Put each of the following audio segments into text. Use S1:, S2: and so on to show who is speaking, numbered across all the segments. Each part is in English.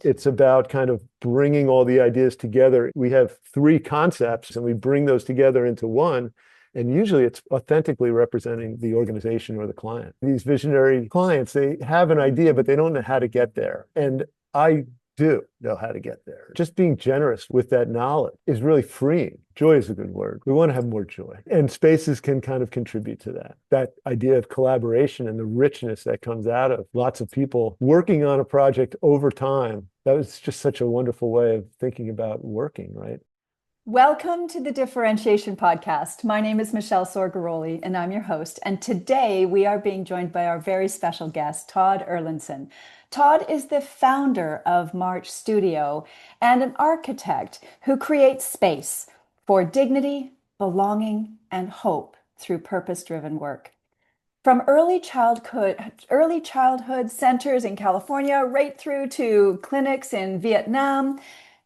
S1: It's about kind of bringing all the ideas together. We have three concepts and we bring those together into one. And usually it's authentically representing the organization or the client. These visionary clients, they have an idea, but they don't know how to get there. And I do know how to get there. Just being generous with that knowledge is really freeing. Joy is a good word. We want to have more joy. And spaces can kind of contribute to that. That idea of collaboration and the richness that comes out of lots of people working on a project over time. That was just such a wonderful way of thinking about working, right?
S2: Welcome to the Differentiation podcast. My name is Michèle Sorgaroli, and I'm your host. And today we are being joined by our very special guest, Todd Erlandson. Todd is the founder of March Studio and an architect who creates space for dignity, belonging, and hope through purpose-driven work. From early childhood centers in California right through to clinics in Vietnam,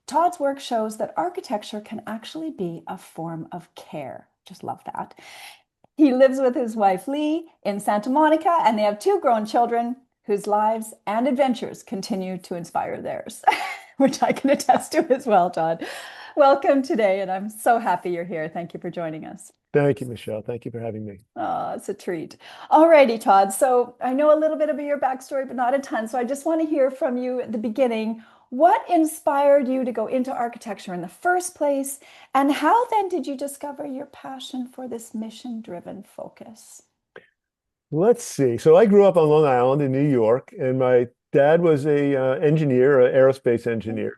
S2: Todd's work shows that architecture can actually be a form of care. Just love that. He lives with his wife Lee in Santa Monica, and they have two grown children whose lives and adventures continue to inspire theirs, which I can attest to as well, Todd. Welcome today, and I'm so happy you're here. Thank you for joining us.
S1: Thank you, Michèle. Thank you for having me.
S2: Oh, it's a treat. Alrighty, Todd. So I know a little bit of your backstory, but not a ton. So I just want to hear from you at the beginning. What inspired you to go into architecture in the first place? And how then did you discover your passion for this mission-driven focus?
S1: Let's see. So I grew up on Long Island in New York, and my dad was a engineer, an aerospace engineer,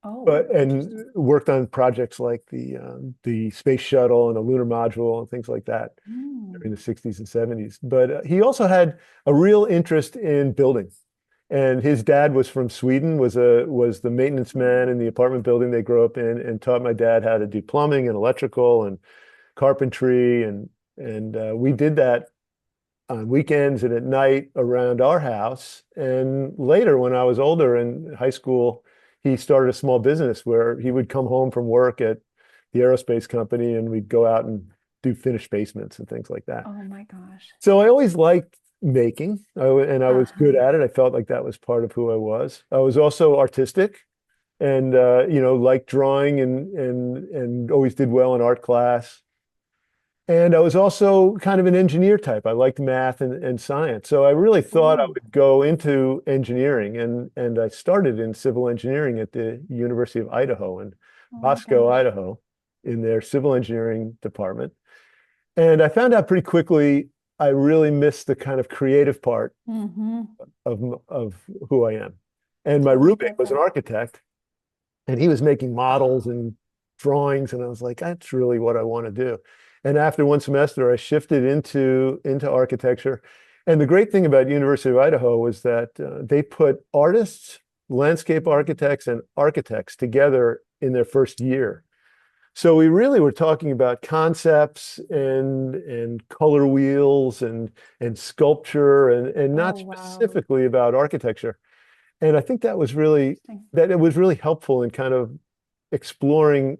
S2: Oh,
S1: and
S2: interesting.
S1: worked on projects like the space shuttle and the lunar module and things like that
S2: Hmm.
S1: during the 60s and 70s. But he also had a real interest in building. And his dad was from Sweden, was the maintenance man in the apartment building they grew up in, and taught my dad how to do plumbing and electrical and carpentry, and we did that on weekends and at night around our house. And later, when I was older in high school, he started a small business where he would come home from work at the aerospace company and we'd go out and do finished basements and things like that.
S2: Oh my gosh.
S1: So I always liked making, and I was good
S2: Uh-huh.
S1: at it. I felt like that was part of who I was. I was also artistic and liked drawing and always did well in art class. And I was also kind of an engineer type. I liked math and science. So I really thought I
S2: Oh,
S1: would go into engineering. And I started in civil engineering at the University of Idaho in
S2: oh my
S1: Moscow,
S2: gosh.
S1: Idaho, in their civil engineering department. And I found out pretty quickly I really missed the kind of creative part
S2: Mm-hmm.
S1: of who I am. And my
S2: I
S1: roommate
S2: get
S1: was an
S2: that.
S1: architect, and he was making models and drawings, and I was like, that's really what I want to do. And after one semester, I shifted into architecture. And the great thing about University of Idaho was that they put artists, landscape architects, and architects together in their first year. So we really were talking about concepts and color wheels and sculpture and not
S2: Oh, wow.
S1: specifically about architecture. And I think
S2: Interesting.
S1: that it was really helpful in kind of exploring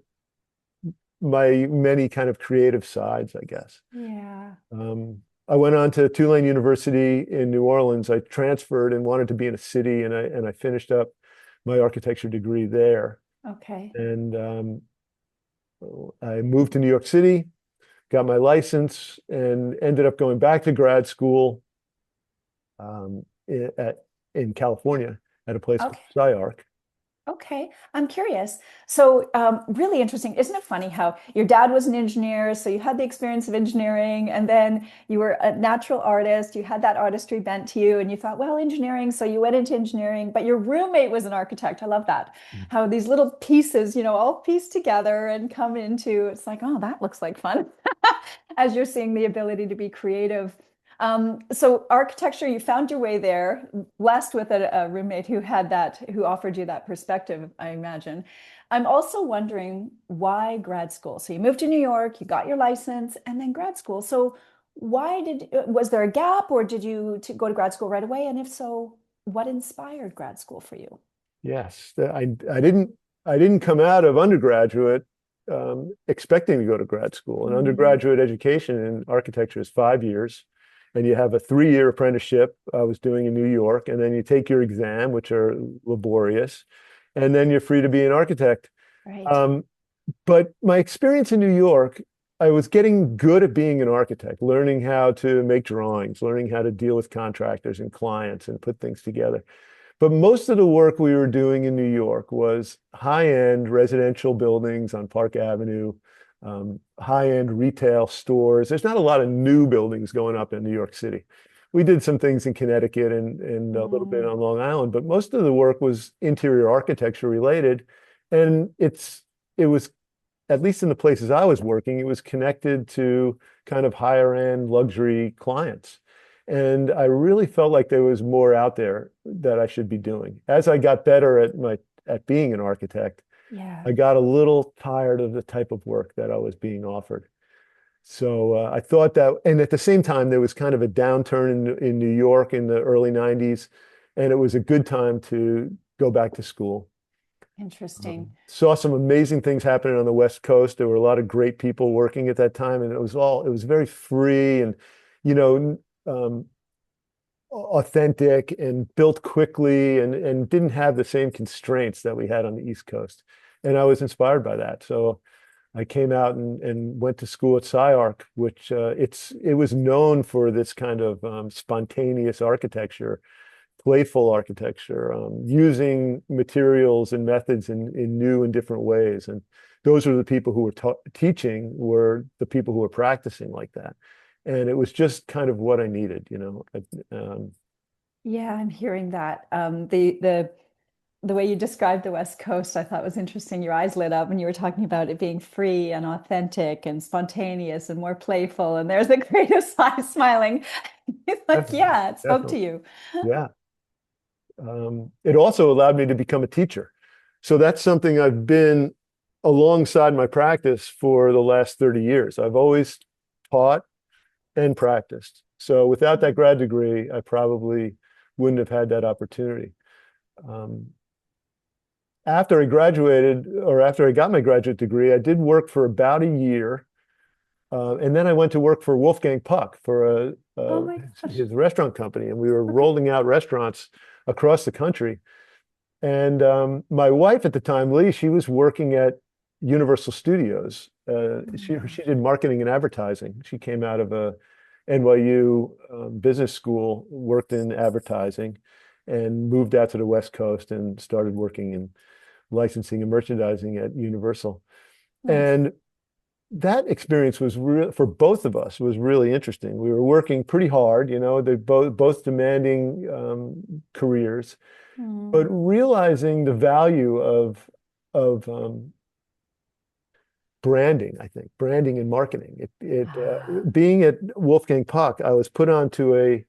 S1: my many kind of creative sides, I guess.
S2: Yeah.
S1: I went on to Tulane University in New Orleans. I transferred and wanted to be in a city, and I finished up my architecture degree there.
S2: Okay.
S1: And I moved to New York City, got my license, and ended up going back to grad school um, in California at a place called
S2: Okay.
S1: SciArc.
S2: Okay, I'm curious. So, really interesting. Isn't it funny how your dad was an engineer, so you had the experience of engineering, and then you were a natural artist, you had that artistry bent to you, and you thought, well, engineering, so you went into engineering, but your roommate was an architect. I love that. How these little pieces, all piece together and come into, it's like, oh, that looks like fun. As you're seeing the ability to be creative. So architecture, you found your way there, blessed with a roommate who had that, who offered you that perspective, I imagine. I'm also wondering why grad school? So you moved to New York, you got your license, and then grad school. So was there a gap or did you go to grad school right away? And if so, what inspired grad school for you?
S1: Yes, I didn't come out of undergraduate expecting to go to grad school. And
S2: Hmm.
S1: undergraduate education in architecture is 5 years, and you have a 3-year apprenticeship I was doing in New York, and then you take your exam, which are laborious, and then you're free to be an architect.
S2: Right.
S1: Um, but my experience in New York, I was getting good at being an architect, learning how to make drawings, learning how to deal with contractors and clients and put things together. But most of the work we were doing in New York was high-end residential buildings on Park Avenue, high-end retail stores. There's not a lot of new buildings going up in New York City. We did some things in Connecticut and a little bit
S2: Mm,
S1: on Long Island, but most of the work was interior architecture related. And it was, at least in the places I was working, it was connected to kind of higher end luxury clients. And I really felt like there was more out there that I should be doing. As I got better at being an architect,
S2: yeah.
S1: I got a little tired of the type of work that I was being offered. So I thought that, and at the same time, there was kind of a downturn in New York in the early 90s, and it was a good time to go back to school.
S2: Interesting.
S1: Saw some amazing things happening on the West Coast. There were a lot of great people working at that time, and it was very free and, you know, authentic and built quickly and didn't have the same constraints that we had on the East Coast. And I was inspired by that. So I came out and went to school at SciArc, which it was known for this kind of spontaneous architecture, playful architecture, using materials and methods in new and different ways. And those are the people who were teaching were the people who were practicing like that. And it was just kind of what I needed, you know.
S2: Yeah, I'm hearing that. The way you described the West Coast, I thought was interesting. Your eyes lit up when you were talking about it being free and authentic and spontaneous and more playful. And there's the creative side smiling. It's like,
S1: Definitely,
S2: yeah, it spoke to
S1: definitely.
S2: you.
S1: Yeah. It also allowed me to become a teacher. So that's something I've been alongside my practice for the last 30 years. I've always taught and practiced. So without that grad degree, I probably wouldn't have had that opportunity. Um, After I graduated, or after I got my graduate degree, I did work for about a year. And then I went to work for Wolfgang Puck for
S2: Oh my gosh.
S1: his restaurant company. And we were
S2: Okay.
S1: rolling out restaurants across the country. And my wife at the time, Lee, she was working at Universal Studios. She did marketing and advertising. She came out of a NYU business school, worked in advertising, and moved out to the West Coast and started working in licensing and merchandising at Universal.
S2: Nice.
S1: And that experience was real for both of us was really interesting. We were working pretty hard, you know, they both demanding careers, but
S2: Mm.
S1: realizing the value of branding, I think, branding and marketing.
S2: Ah,
S1: Being at Wolfgang Puck, I was put onto a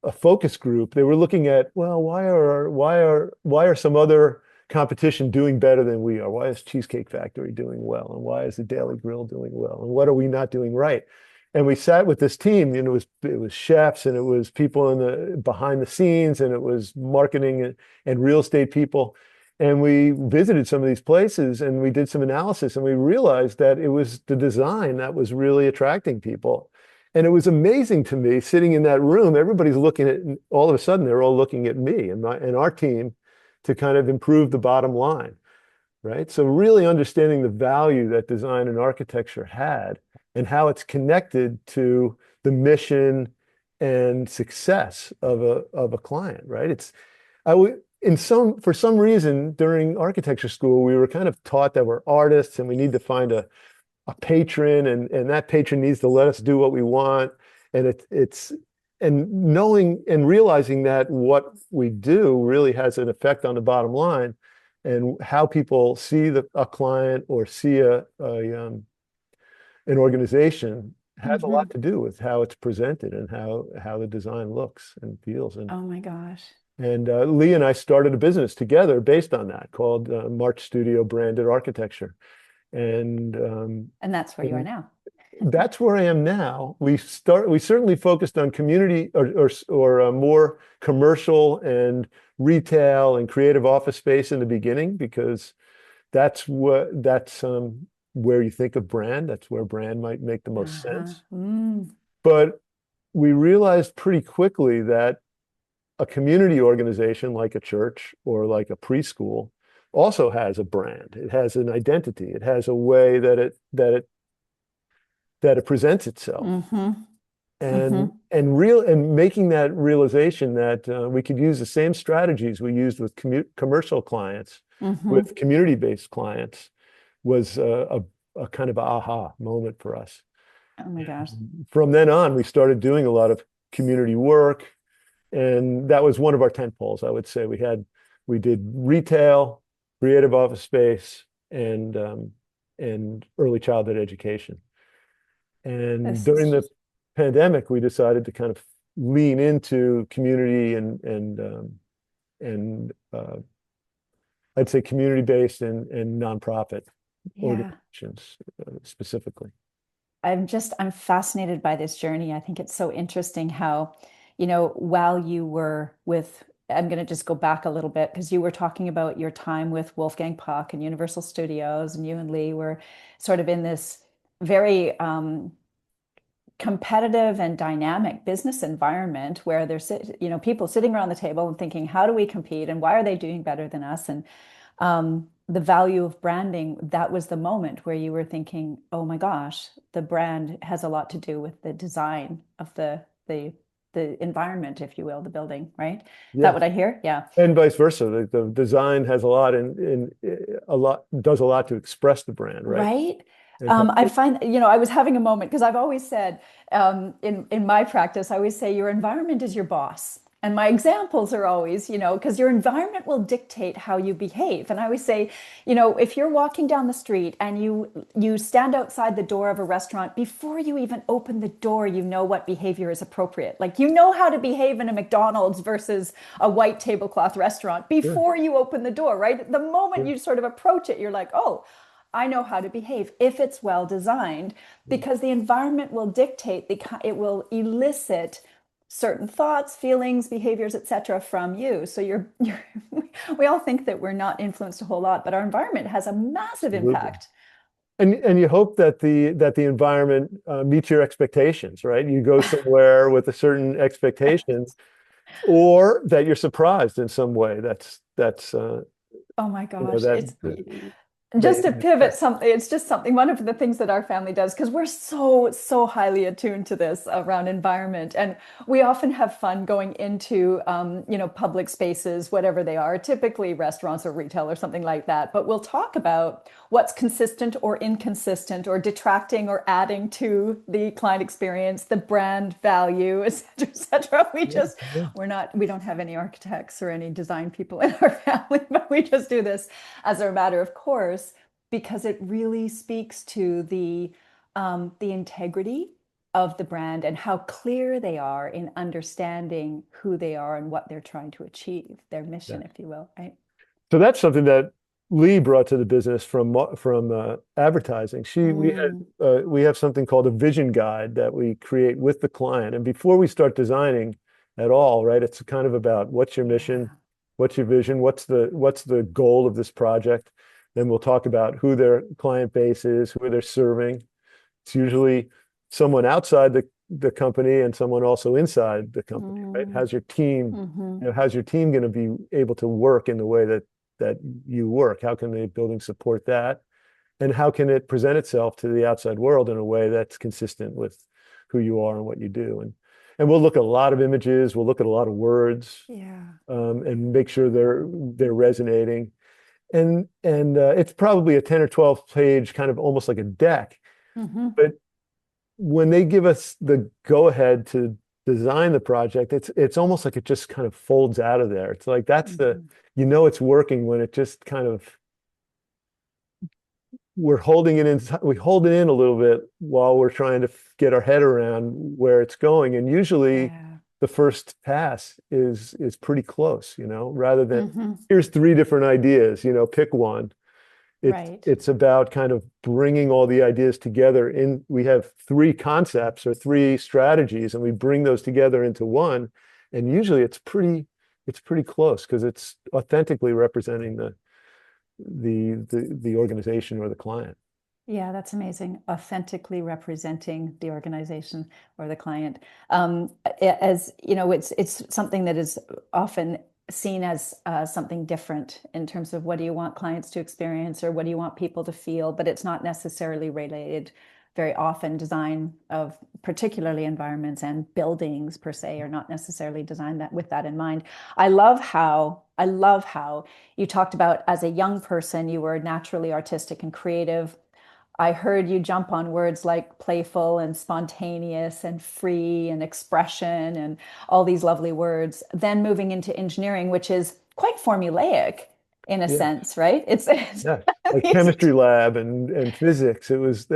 S1: a focus group. They were looking at, well, why are some other competition doing better than we are? Why is Cheesecake Factory doing well? And why is the Daily Grill doing well? And what are we not doing right? And we sat with this team, and it was chefs and it was people in the behind the scenes and it was marketing and real estate people. And we visited some of these places and we did some analysis and we realized that it was the design that was really attracting people. And it was amazing to me sitting in that room. Everybody's looking at, all of a sudden, they're all looking at me and our team to kind of improve the bottom line, right? So really understanding the value that design and architecture had and how it's connected to the mission and success of a client, right? I would for some reason during architecture school we were kind of taught that we're artists and we need to find a patron and that patron needs to let us do what we want and it's and knowing and realizing that what we do really has an effect on the bottom line and how people see a client or see an organization has a
S2: mhm.
S1: lot to do with how it's presented and how the design looks and feels
S2: Oh my gosh.
S1: and Lee and I started a business together based on that called March Studio Branded Architecture and
S2: And that's where you are
S1: and
S2: now.
S1: that's where I am now. We certainly focused on community or more commercial and retail and creative office space in the beginning because that's where you think of brand. That's where brand might make the most
S2: Uh-huh.
S1: sense.
S2: Mm.
S1: But we realized pretty quickly that a community organization like a church or like a preschool also has a brand. It has an identity. It has a way that it presents itself.
S2: Mm-hmm. Mm-hmm.
S1: And making that realization that we could use the same strategies we used with commercial clients
S2: Mm-hmm.
S1: with community-based clients was a kind of aha moment for us.
S2: Oh my gosh.
S1: From then on, we started doing a lot of community work, and that was one of our tent poles. I would say we did retail, creative office space, and early childhood education. And
S2: This is
S1: during the
S2: just
S1: pandemic, we decided to kind of lean into community and I'd say community-based and nonprofit
S2: yeah.
S1: organizations specifically.
S2: I'm fascinated by this journey. I think it's so interesting how, while you were with, I'm going to just go back a little bit because you were talking about your time with Wolfgang Puck and Universal Studios, and you and Lee were sort of in this very competitive and dynamic business environment where there's, people sitting around the table and thinking, how do we compete and why are they doing better than us? And the value of branding, that was the moment where you were thinking, oh my gosh, the brand has a lot to do with the design of the environment, if you will, the building, right? Is that
S1: Yeah.
S2: what I hear? Yeah.
S1: And vice versa. The design has a lot does a lot to express the brand, right?
S2: Right.
S1: And help.
S2: I find, I was having a moment because I've always said, in my practice, I always say your environment is your boss. And my examples are always, because your environment will dictate how you behave. And I always say, if you're walking down the street and you stand outside the door of a restaurant, before you even open the door, you know what behavior is appropriate. Like you know how to behave in a McDonald's versus a white tablecloth restaurant
S1: Sure,
S2: before you open the door, right? The moment
S1: sure.
S2: you sort of approach it, you're like, oh, I know how to behave if it's well designed, because the environment will dictate it will elicit certain thoughts, feelings, behaviors, etc. from you. So we all think that we're not influenced a whole lot, but our environment has a massive
S1: Absolutely.
S2: impact.
S1: And you hope that the environment meets your expectations, right? You go somewhere with a certain expectation, or that you're surprised in some way. That's
S2: Oh my
S1: you know
S2: gosh,
S1: that
S2: it's
S1: they
S2: just to pivot something, it's just something, one of the things that our family does, because we're so highly attuned to this around environment. And we often have fun going into, public spaces, whatever they are, typically restaurants or retail or something like that. But we'll talk about what's consistent or inconsistent or detracting or adding to the client experience, the brand value, et cetera, et cetera.
S1: yeah, yeah.
S2: We don't have any architects or any design people in our family, but we just do this as a matter of course because it really speaks to the integrity of the brand and how clear they are in understanding who they are and what they're trying to achieve, their
S1: Yeah.
S2: mission, if you will, right?
S1: So that's something that Lee brought to the business from advertising.
S2: Mm,
S1: We have something called a vision guide that we create with the client. And before we start designing at all, right, it's kind of about what's your mission,
S2: yeah.
S1: what's your vision, what's the goal of this project. Then we'll talk about who their client base is, who they're serving. It's usually someone outside the company and someone also inside the company, right?
S2: Mm,
S1: How's your team,
S2: hmm.
S1: how's your team going to be able to work in the way that you work? How can the building support that? And how can it present itself to the outside world in a way that's consistent with who you are and what you do? And we'll look at a lot of images, we'll look at a lot of words,
S2: Yeah.
S1: and make sure they're resonating. And it's probably a 10 or 12 page kind of almost like a deck.
S2: Hmm.
S1: But when they give us the go ahead to design the project, it's almost like it just kind of folds out of there. It's like
S2: Hmm.
S1: it's working when it just kind of we're holding it in, we hold it in a little bit while we're trying to get our head around where it's going. And usually
S2: Yeah.
S1: the first pass is pretty close, rather than
S2: Hmm.
S1: here's three different ideas, pick one.
S2: Right.
S1: It's about kind of bringing all the ideas together we have three concepts or three strategies, and we bring those together into one. And usually it's pretty close because it's authentically representing the organization or the client.
S2: Yeah, that's amazing. Authentically representing the organization or the client. As you know, it's something that is often seen as something different in terms of what do you want clients to experience or what do you want people to feel, but it's not necessarily related. Very often, design of particularly environments and buildings per se are not necessarily designed that with that in mind. I love how you talked about as a young person, you were naturally artistic and creative. I heard you jump on words like playful and spontaneous and free and expression and all these lovely words. Then moving into engineering, which is quite formulaic in a
S1: Yeah,
S2: sense, right? It's
S1: yeah. Like
S2: these,
S1: chemistry lab and physics. That was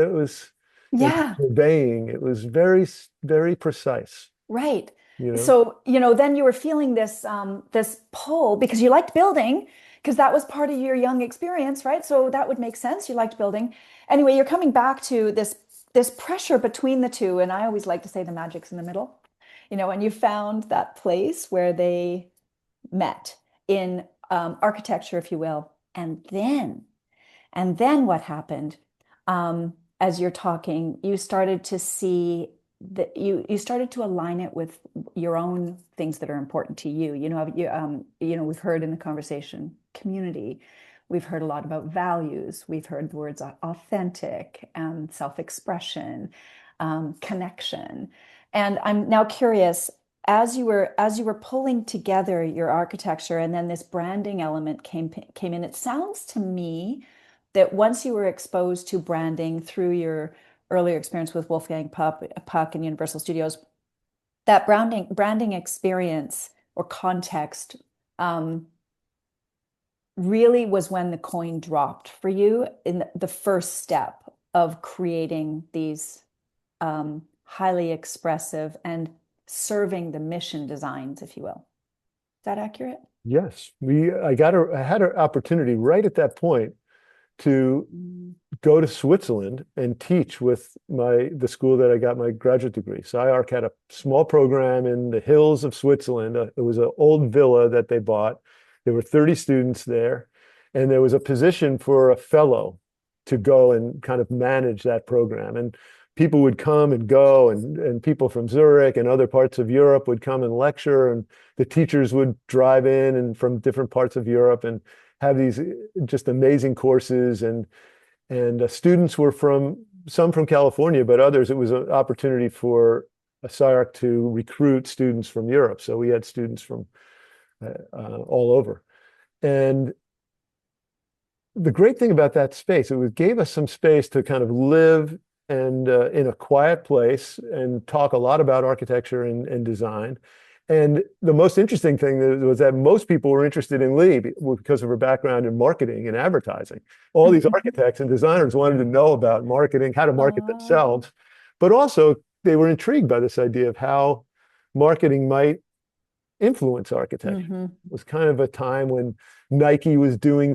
S1: and
S2: yeah,
S1: surveying. It was very precise,
S2: right.
S1: you know.
S2: So, then you were feeling this pull because you liked building, because that was part of your young experience, right? So that would make sense. You liked building. Anyway, you're coming back to this pressure between the two, and I always like to say the magic's in the middle. And you found that place where they met in architecture, if you will. And then what happened? As you're talking, you started to see that you started to align it with your own things that are important to you. We've heard in the conversation community. We've heard a lot about values. We've heard the words authentic and self-expression, connection. And I'm now curious, as you were pulling together your architecture and then this branding element came in, it sounds to me that once you were exposed to branding through your earlier experience with Wolfgang Puck and Universal Studios, that branding experience or context really was when the coin dropped for you in the first step of creating these highly expressive and serving the mission designs, if you will. Is that accurate?
S1: Yes, I had an opportunity right at that point to
S2: Mm.
S1: go to Switzerland and teach with the school that I got my graduate degree. SciArc had a small program in the hills of Switzerland. It was an old villa that they bought. There were 30 students there, and there was a position for a fellow to go and kind of manage that program. And people would come and go, and people from Zurich and other parts of Europe would come and lecture, and the teachers would drive in and from different parts of Europe and have these just amazing courses. And students were some from California, but others, it was an opportunity for a SciArc to recruit students from Europe. So we had students from all over. And the great thing about that space, gave us some space to kind of live and in a quiet place and talk a lot about architecture and design. And the most interesting thing was that most people were interested in Lee because of her background in marketing and advertising. All these architects and designers wanted to know about marketing, how to market
S2: Oh.
S1: themselves, but also they were intrigued by this idea of how marketing might influence architecture.
S2: Hmm.
S1: It was kind of a time when Nike was doing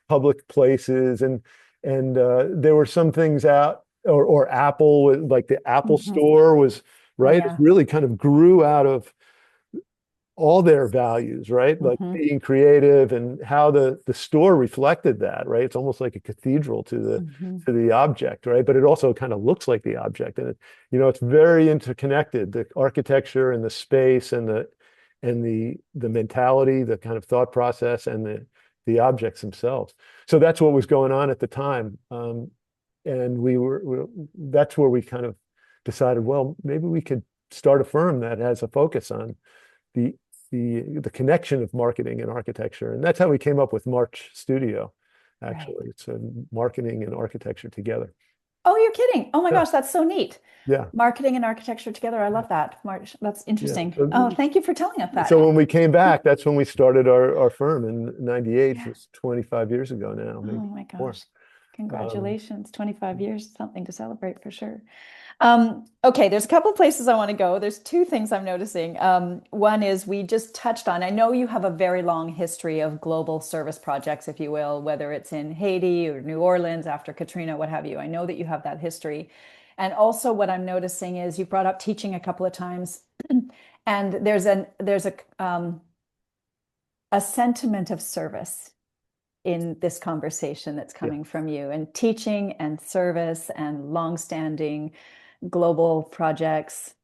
S1: public places, and there were some things out, or Apple, like the Apple
S2: Hmm.
S1: Store was
S2: Oh,
S1: right. It
S2: yeah.
S1: really kind of grew out of all their values, right? Like
S2: Hmm.
S1: being creative and how the store reflected that, right? It's almost like a cathedral to the
S2: Hmm.
S1: to the object, right? But it also kind of looks like the object, and it's very interconnected. The architecture and the space and the mentality, the kind of thought process, and the objects themselves. So that's what was going on at the time, and that's where we kind of decided, well, maybe we could start a firm that has a focus on the the connection of marketing and architecture. And that's how we came up with March Studio,
S2: Right.
S1: actually. It's a marketing and architecture together.
S2: Oh, you're kidding. Oh my
S1: Yeah,
S2: gosh, that's so neat.
S1: yeah,
S2: Marketing and architecture together. I
S1: yeah.
S2: love that. March, that's
S1: Yeah.
S2: interesting. Oh, thank you for telling us
S1: So
S2: that.
S1: when we came back, that's when we started our firm in '98.
S2: Yeah.
S1: It's 25 years ago now,
S2: Oh
S1: maybe
S2: my
S1: more.
S2: gosh.
S1: Um,
S2: Congratulations. 25 years, something to celebrate for sure. Okay, there's a couple of places I want to go. There's two things I'm noticing. One is we just touched on, I know you have a very long history of global service projects, if you will, whether it's in Haiti or New Orleans after Katrina, what have you. I know that you have that history. And also what I'm noticing is you brought up teaching a couple of times, and there's a sentiment of service in this conversation that's
S1: Yeah.
S2: coming from you, and teaching and service and longstanding global projects.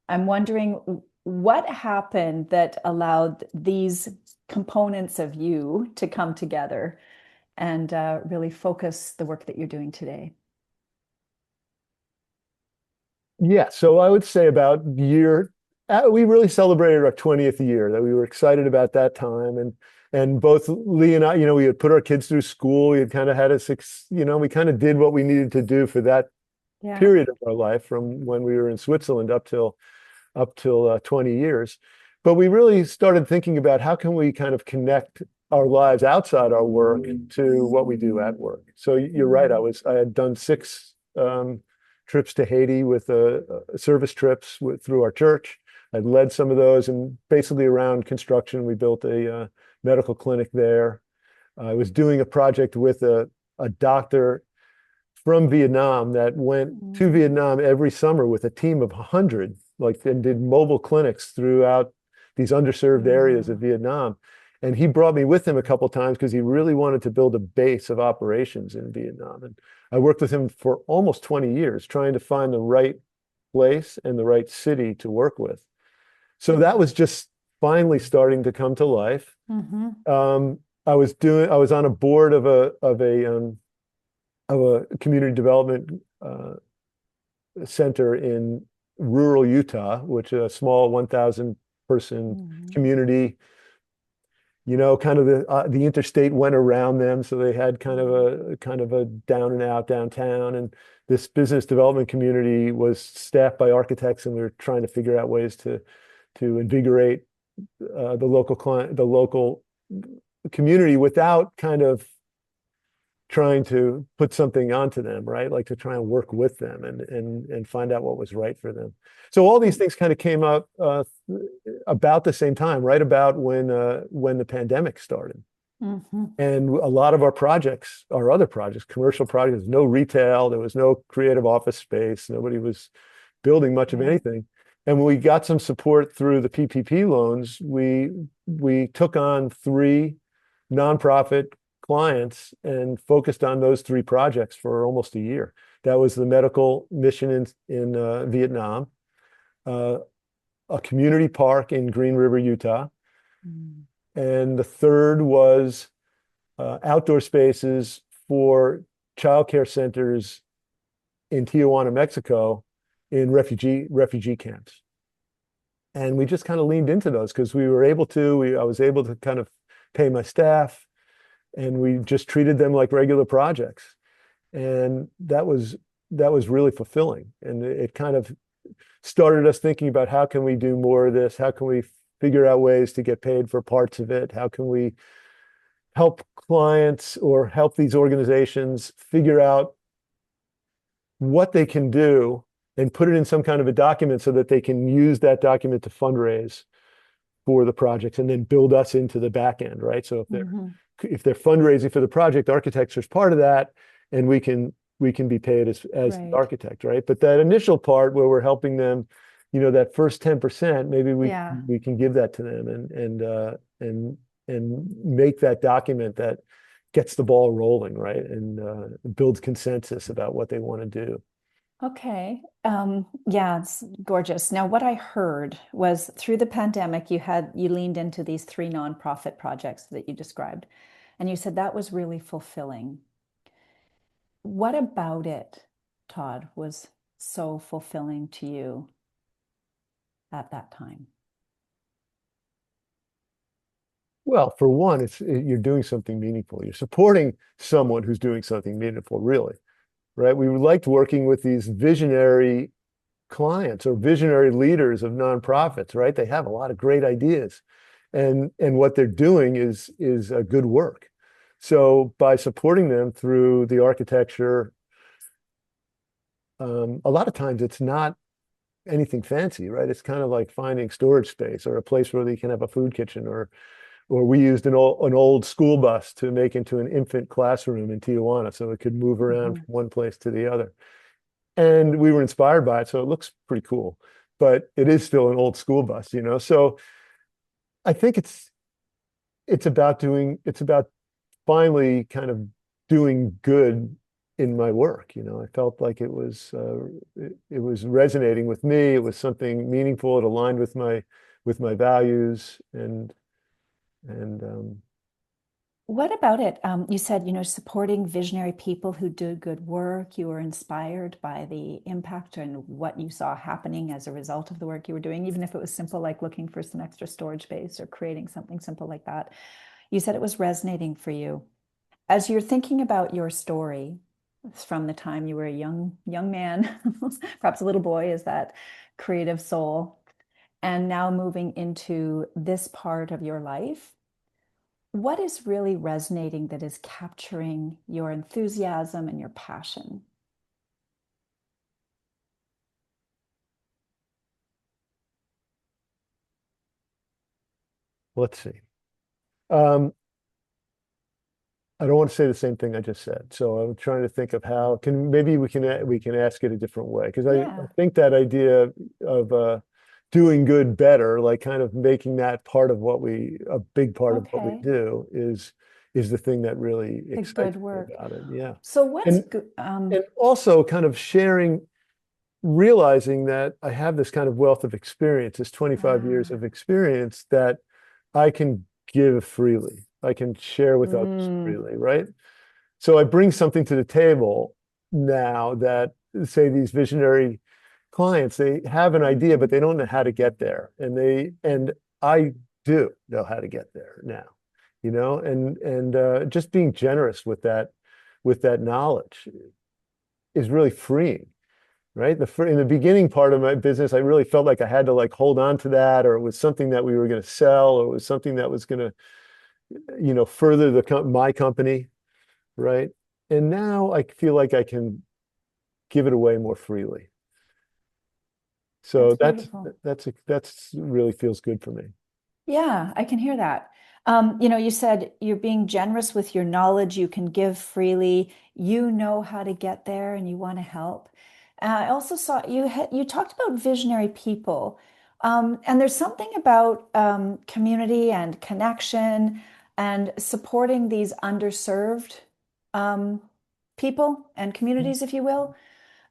S2: I'm wondering what happened that allowed these components of you to come together and really focus the work that you're doing today.
S1: Yeah, so I would say about we really celebrated our 20th year, that we were excited about that time. And both Lee and I, we had put our kids through school. We had kind of had we kind of did what we needed to do for that
S2: Yeah.
S1: period of our life from when we were in Switzerland up till 20 years. But we really started thinking about how can we kind of connect our lives outside our work to what we do at work. So you're right. I had done 6 trips to Haiti with service trips through our church. I'd led some of those, and basically around construction, we built a medical clinic there. I was doing a project with a doctor from Vietnam that went to Vietnam every summer with a team of 100, and did mobile clinics throughout these underserved areas of Vietnam. And he brought me with him a couple of times because he really wanted to build a base of operations in Vietnam. And I worked with him for almost 20 years, trying to find the right place and the right city to work with. So that was just finally starting to come to life. I was on a board of a community development center in rural Utah, which is a small 1,000 person community. Kind of the interstate went around them, so they had kind of a down and out downtown. And this business development community was staffed by architects, and we were trying to figure out ways to invigorate the local community without kind of trying to put something onto them, right? Like to try and work with them and find out what was right for them. So all these things kind of came up about the same time, right about when the pandemic started. And a lot of our other projects, commercial projects, no retail, there was no creative office space, nobody was building much of anything. And when we got some support through the PPP loans, we took on 3 nonprofit clients and focused on those 3 projects for almost a year. That was the medical mission in Vietnam, a community park in Green River, Utah, and the third was outdoor spaces for childcare centers in Tijuana, Mexico, in refugee camps. And we just kind of leaned into those because we were able to. I was able to kind of pay my staff, and we just treated them like regular projects. And that was really fulfilling. And it kind of started us thinking about how can we do more of this? How can we figure out ways to get paid for parts of it? How can we help clients or help these organizations figure out what they can do and put it in some kind of a document so that they can use that document to fundraise for the projects and then build us into the back end, right? So if they're fundraising for the project, architecture is part of that, and we can be paid as the architect, right? But that initial part where we're helping them, that first 10%, maybe we can give that to them and make that document that gets the ball rolling, right? And builds consensus about what they want to do.
S2: Okay. Yeah, it's gorgeous. Now, what I heard was through the pandemic, you leaned into these 3 nonprofit projects that you described, and you said that was really fulfilling. What about it, Todd, was so fulfilling to you at that time?
S1: Well, for one, you're doing something meaningful. You're supporting someone who's doing something meaningful, really, right? We liked working with these visionary clients or visionary leaders of nonprofits, right? They have a lot of great ideas, and what they're doing is a good work. So by supporting them through the architecture, a lot of times it's not anything fancy, right? It's kind of like finding storage space or a place where they can have a food kitchen, or we used an old school bus to make into an infant classroom in Tijuana so it could move around from one place to the other. And we were inspired by it, so it looks pretty cool. But it is still an old school bus, So I think it's about finally kind of doing good in my work. I felt like it was resonating with me. It was something meaningful. It aligned with my values, and
S2: What about it? You said, supporting visionary people who do good work. You were inspired by the impact and what you saw happening as a result of the work you were doing, even if it was simple, like looking for some extra storage space or creating something simple like that. You said it was resonating for you. As you're thinking about your story from the time you were a young man, perhaps a little boy, is that creative soul, and now moving into this part of your life, what is really resonating that is capturing your enthusiasm and your passion?
S1: let's see. Um, I don't want to say the same thing I just said. So I'm trying to think of how can maybe we can ask it a different way, because I
S2: Yeah.
S1: think that idea of doing good better, like kind of making that part of a big part of what we
S2: Okay.
S1: do is the thing that really
S2: The good
S1: excites me
S2: work.
S1: about it. Yeah.
S2: So what's
S1: And
S2: good?
S1: and also kind of sharing, realizing that I have this kind of wealth of experience, this 25 years
S2: Ah,
S1: of experience that I can give freely. I can share with others
S2: mm,
S1: freely, right? So I bring something to the table now that, say, these visionary clients, they have an idea, but they don't know how to get there. And I do know how to get there now, and just being generous with that knowledge is really freeing, right? In the beginning part of my business, I really felt like I had to like hold on to that, or it was something that we were going to sell, or it was something that was going to, further my company, right? And now I feel like I can give it away more freely. So
S2: that's beautiful.
S1: that's really feels good for me.
S2: Yeah, I can hear that. You said you're being generous with your knowledge, you can give freely, you know how to get there and you want to help. I also saw you talked about visionary people. And there's something about community and connection and supporting these underserved um, people and communities, if you will,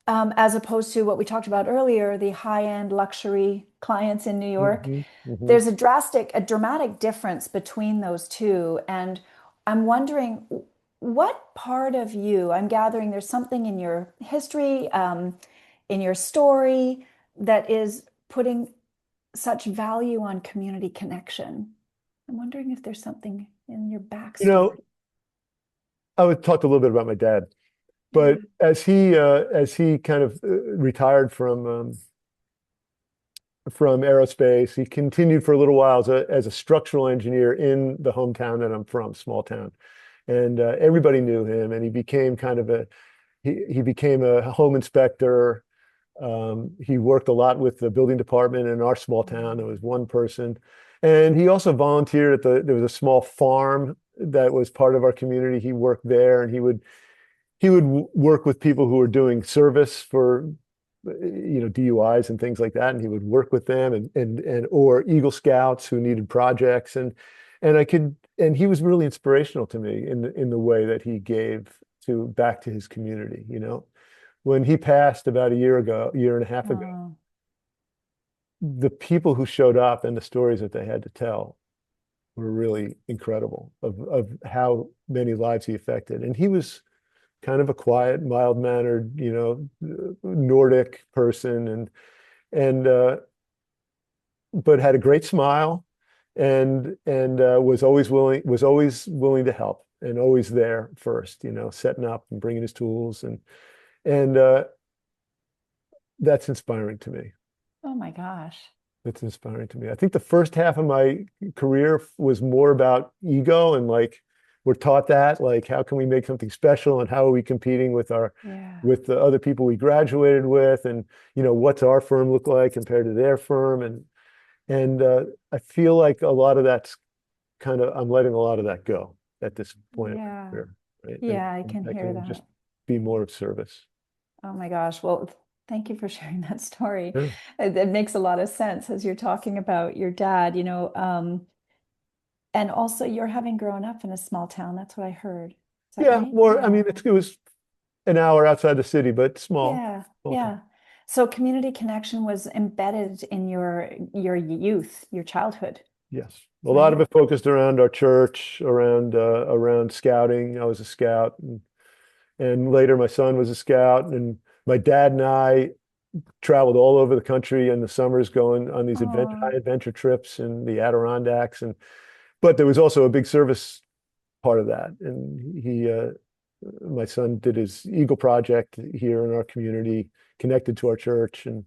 S2: as opposed to what we talked about earlier, the high-end luxury clients in New York.
S1: Hmm. Hmm.
S2: There's a dramatic difference between those two. And I'm wondering what part of you, I'm gathering there's something in your history, in your story, that is putting such value on community connection. I'm wondering if there's something in your
S1: You know,
S2: backstory.
S1: I would talk a little bit about my dad,
S2: Yeah.
S1: but as he kind of retired from aerospace, he continued for a little while as a structural engineer in the hometown that I'm from, small town, and everybody knew him, and he became kind of he became a home inspector. He worked a lot with the building department in our small town. There was one person. And he also volunteered there was a small farm that was part of our community. He worked there, and he would work with people who were doing service for, DUIs and things like that. And he would work with them, and or Eagle Scouts who needed projects. And he was really inspirational to me in the way that he gave back to his community, when he passed about a year and a half ago,
S2: Oh,
S1: the people who showed up and the stories that they had to tell were really incredible of how many lives he affected. And he was kind of a quiet, mild-mannered, Nordic person, and but had a great smile, and was always willing to help, and always there first, setting up and bringing his tools, and that's inspiring to me.
S2: oh my gosh.
S1: It's inspiring to me. I think the first half of my career was more about ego, and like we're taught that, like how can we make something special, and how are we competing
S2: Yeah.
S1: with the other people we graduated with, and what's our firm look like compared to their firm, and I feel like a lot of that's I'm letting a lot of that go at this point in my
S2: Yeah.
S1: career, right? And
S2: Yeah, I can
S1: I
S2: hear
S1: can just
S2: that.
S1: be more of service.
S2: Oh my gosh. Well, thank you for sharing that story.
S1: Yeah.
S2: It makes a lot of sense as you're talking about your dad, And also, you're having grown up in a small town. That's what I heard. Is that
S1: Yeah,
S2: right?
S1: more, I
S2: Yeah.
S1: mean, it was an hour outside the city, but
S2: Yeah.
S1: small town.
S2: Yeah. So community connection was embedded in your youth, your childhood,
S1: Yes. A lot of
S2: right?
S1: it focused around our church, around scouting. I was a scout, and later my son was a scout, and my dad and I traveled all over the country in the summers going on these high
S2: Oh,
S1: adventure trips in the Adirondacks. And but there was also a big service part of that. And my son did his Eagle Project here in our community, connected to our church. And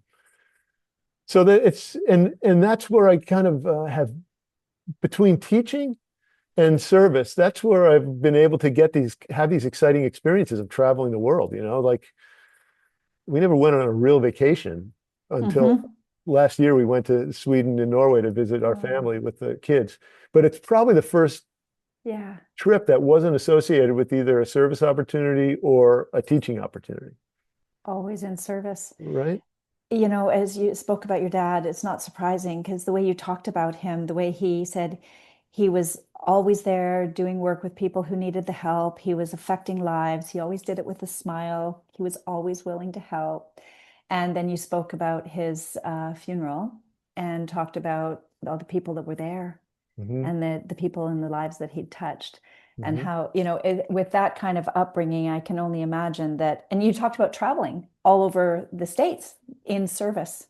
S1: so that and that's where I kind of have between teaching and service, that's where I've been able to have these exciting experiences of traveling the world, like we never went on a real vacation until
S2: mm-hmm.
S1: last year. We went to Sweden and Norway to visit our
S2: Oh,
S1: family with the kids. But it's probably the first
S2: yeah.
S1: trip that wasn't associated with either a service opportunity or a teaching opportunity.
S2: Always in service.
S1: Right?
S2: As you spoke about your dad, it's not surprising because the way you talked about him, the way he said he was always there doing work with people who needed the help, he was affecting lives, he always did it with a smile, he was always willing to help. And then you spoke about his funeral and talked about all the people that were there
S1: Hmm.
S2: and the people in the lives that he'd touched. And
S1: Hmm.
S2: how, with that kind of upbringing, I can only imagine that. And you talked about traveling all over the States in service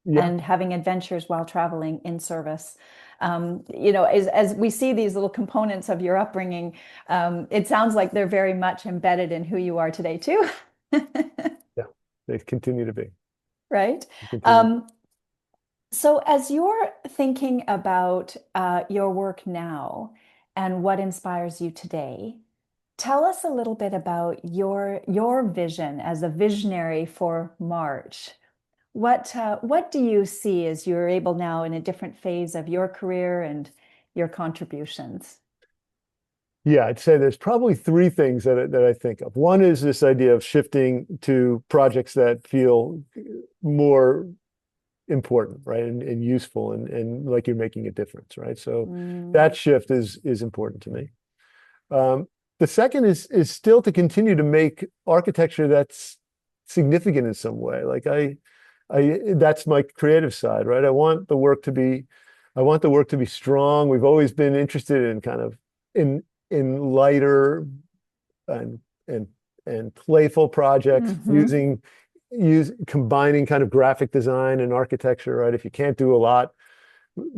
S1: Yeah.
S2: and having adventures while traveling in service. As we see these little components of your upbringing, it sounds like they're very much embedded in who you are today, too.
S1: Yeah. They continue to be.
S2: Right?
S1: They continue.
S2: Um, So, as you're thinking about your work now and what inspires you today, tell us a little bit about your vision as a visionary for March. What do you see as you're able now in a different phase of your career and your contributions?
S1: Yeah, I'd say there's probably three things that I think of. One is this idea of shifting to projects that feel more important, right? And useful and like you're making a difference, right? So
S2: Mm,
S1: that shift is important to me. Um, the second is still to continue to make architecture that's significant in some way. Like I that's my creative side, right? I want the work to be strong. We've always been interested in kind of in lighter and and and playful projects
S2: hmm.
S1: use combining kind of graphic design and architecture, right? If you can't do a lot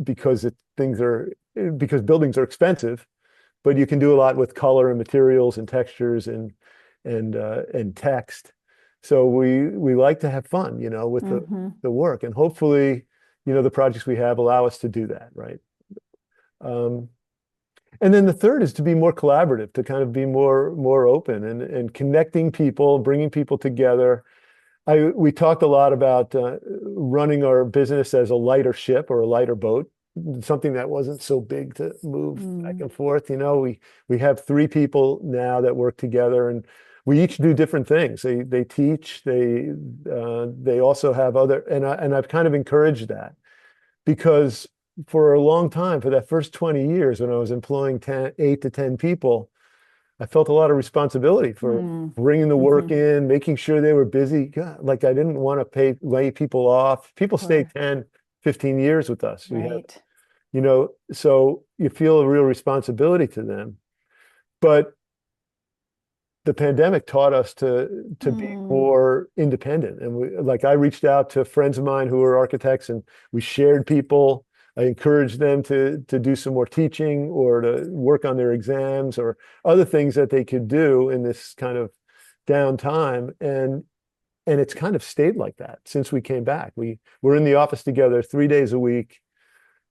S1: because things are because buildings are expensive, but you can do a lot with color and materials and textures and text. So we like to have fun, with
S2: Hmm.
S1: the work, and hopefully, the projects we have allow us to do that, right? Um, and then the third is to be more collaborative, to kind of be more open and connecting people, bringing people together. We talked a lot about running our business as a lighter ship or a lighter boat, something that wasn't so big to move back
S2: Mm,
S1: and forth. We have three people now that work together, and we each do different things. They teach. They also have other, and I've kind of encouraged that because for a long time, for that first 20 years, when I was employing 8 to 10 people, I felt a lot of responsibility for
S2: mm,
S1: bringing the work
S2: hmm.
S1: in, making sure they were busy. God, like I didn't want to lay people off. People stay
S2: Sure.
S1: 10, 15 years with us.
S2: Right.
S1: So you feel a real responsibility to them. But the pandemic taught us to be
S2: Mm,
S1: more independent. And like I reached out to friends of mine who were architects, and we shared people. I encouraged them to do some more teaching or to work on their exams or other things that they could do in this kind of downtime. And it's kind of stayed like that since we came back. We were in the office together 3 days a week,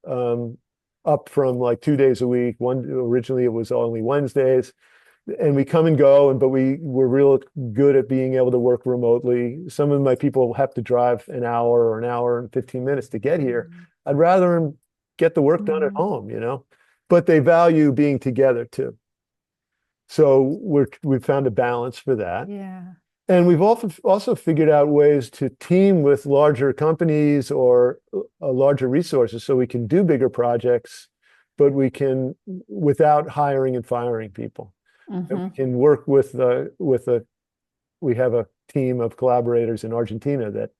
S1: um, up from like 2 days a week. Originally it was only Wednesdays, and we come and go, but we were real good at being able to work remotely. Some of my people have to drive an hour or an hour and 15 minutes to get here.
S2: mm,
S1: I'd rather them get the work done at
S2: mm.
S1: home. But they value being together too. So we've found a balance for that.
S2: Yeah.
S1: And we've also figured out ways to team with larger companies or larger resources so we can do bigger projects but we can, without hiring and firing people. And we
S2: Mm-hmm.
S1: can work we have a team of collaborators in Argentina that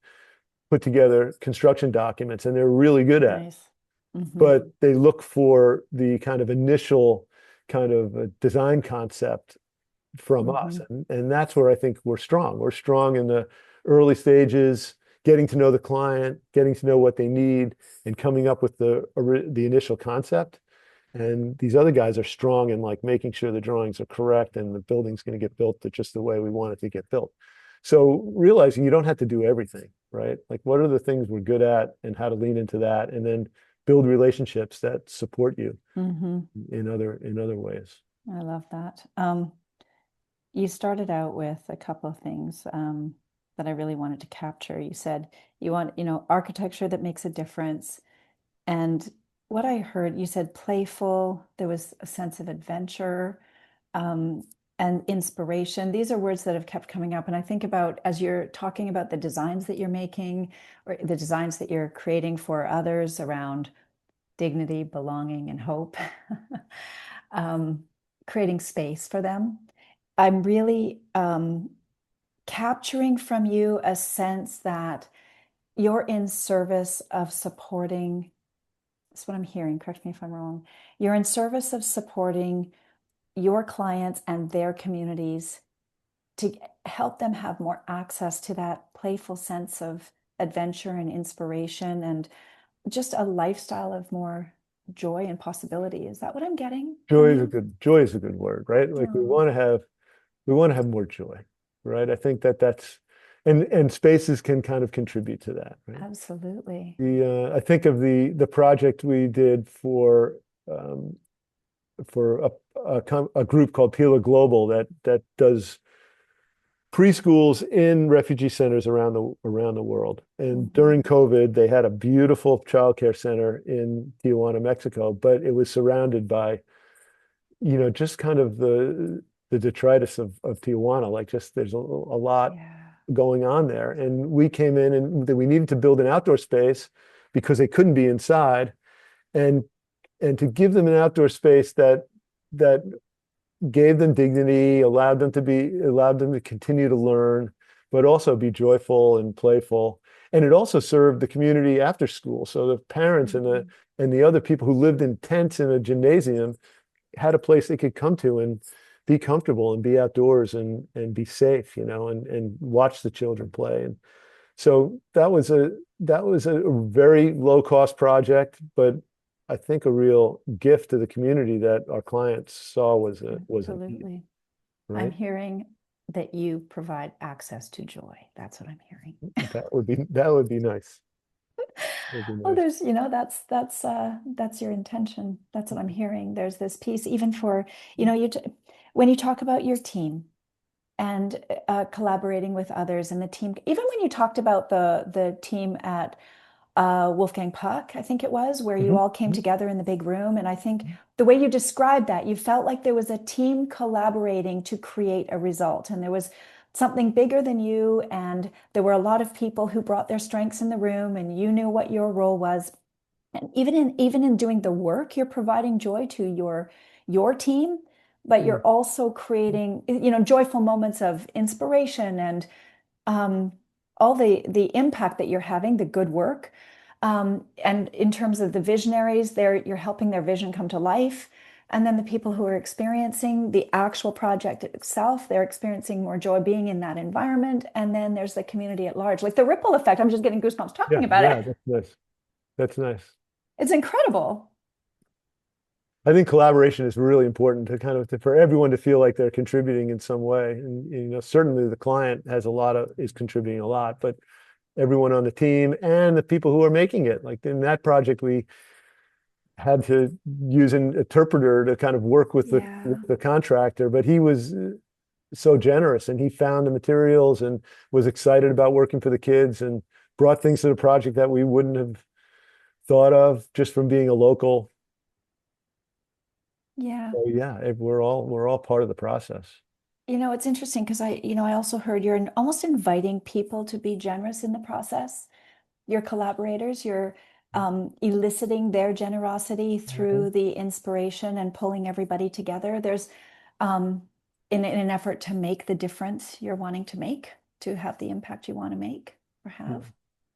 S1: put together construction documents, and they're really good at it.
S2: Nice. Mm-hmm.
S1: But they look for the kind of initial kind of design concept from us.
S2: Mm-hmm.
S1: And that's where I think we're strong. We're strong in the early stages, getting to know the client, getting to know what they need, and coming up with the initial concept. And these other guys are strong in like making sure the drawings are correct and the building's going to get built just the way we want it to get built. So realizing you don't have to do everything, right? Like what are the things we're good at and how to lean into that, and then build relationships that support you
S2: Mm-hmm.
S1: in other ways.
S2: I love that. You started out with a couple of things that I really wanted to capture. You said you want, architecture that makes a difference. And what I heard, you said playful, there was a sense of adventure, um, and inspiration. These are words that have kept coming up. And I think about as you're talking about the designs that you're making or the designs that you're creating for others around dignity, belonging, and hope, um, creating space for them. I'm really capturing from you a sense that you're in service of supporting. That's what I'm hearing. Correct me if I'm wrong. You're in service of supporting your clients and their communities to help them have more access to that playful sense of adventure and inspiration and just a lifestyle of more joy and possibility. Is that what I'm getting from you?
S1: Joy is a good word, right? Like
S2: Oh,
S1: we want to have more joy, right? I think that's and spaces can kind of contribute to that, right?
S2: absolutely.
S1: I think of the project we did um, for a group called Pila Global that does preschools in refugee centers around the world. And
S2: Mm-hmm.
S1: during COVID, they had a beautiful childcare center in Tijuana, Mexico, but it was surrounded by, just kind of the detritus of Tijuana. Like just there's a lot
S2: Yeah.
S1: going on there. And we came in and we needed to build an outdoor space because they couldn't be inside. And to give them an outdoor space that gave them dignity, allowed them to continue to learn, but also be joyful and playful. And it also served the community after school. So the parents
S2: Mm-hmm.
S1: and the other people who lived in tents in a gymnasium had a place they could come to and be comfortable and be outdoors and be safe, and watch the children play. And so that was a very low cost project, but I think a real gift to the community that our clients saw was a need,
S2: Absolutely. I'm
S1: right?
S2: hearing that you provide access to joy. That's what I'm hearing.
S1: That would be nice. That would be
S2: Oh,
S1: nice.
S2: that's your intention. That's what I'm hearing. There's this piece, even for, when you talk about your team and collaborating with others and the team, even when you talked about the team at Wolfgang Puck, I think it was, where you
S1: Mhm.
S2: all came
S1: Mhm.
S2: together in the big room. And I think the way you described that, you felt like there was a team collaborating to create a result. And there was something bigger than you. And there were a lot of people who brought their strengths in the room, and you knew what your role was. And even in doing the work, you're providing joy to your team, but
S1: Mm.
S2: you're also creating, joyful moments of inspiration and um, all the impact that you're having, the good work. And in terms of the visionaries, you're helping their vision come to life. And then the people who are experiencing the actual project itself, they're experiencing more joy being in that environment. And then there's the community at large, like the ripple effect. I'm just getting goosebumps talking
S1: Yeah,
S2: about it.
S1: yeah, that's nice. That's nice.
S2: It's incredible.
S1: I think collaboration is really important to kind of for everyone to feel like they're contributing in some way. And certainly the client is contributing a lot, but everyone on the team and the people who are making it. Like in that project, we had to use an interpreter to kind of work with
S2: Yeah.
S1: the contractor, but he was so generous and he found the materials and was excited about working for the kids and brought things to the project that we wouldn't have thought of just from being a local.
S2: Yeah.
S1: So yeah, we're all part of the process.
S2: It's interesting because I also heard you're almost inviting people to be generous in the process. Your collaborators, you're eliciting their generosity through the inspiration and pulling everybody together. There's in an effort to make the difference you're wanting to make, to have the impact you want to make or
S1: Yeah,
S2: have,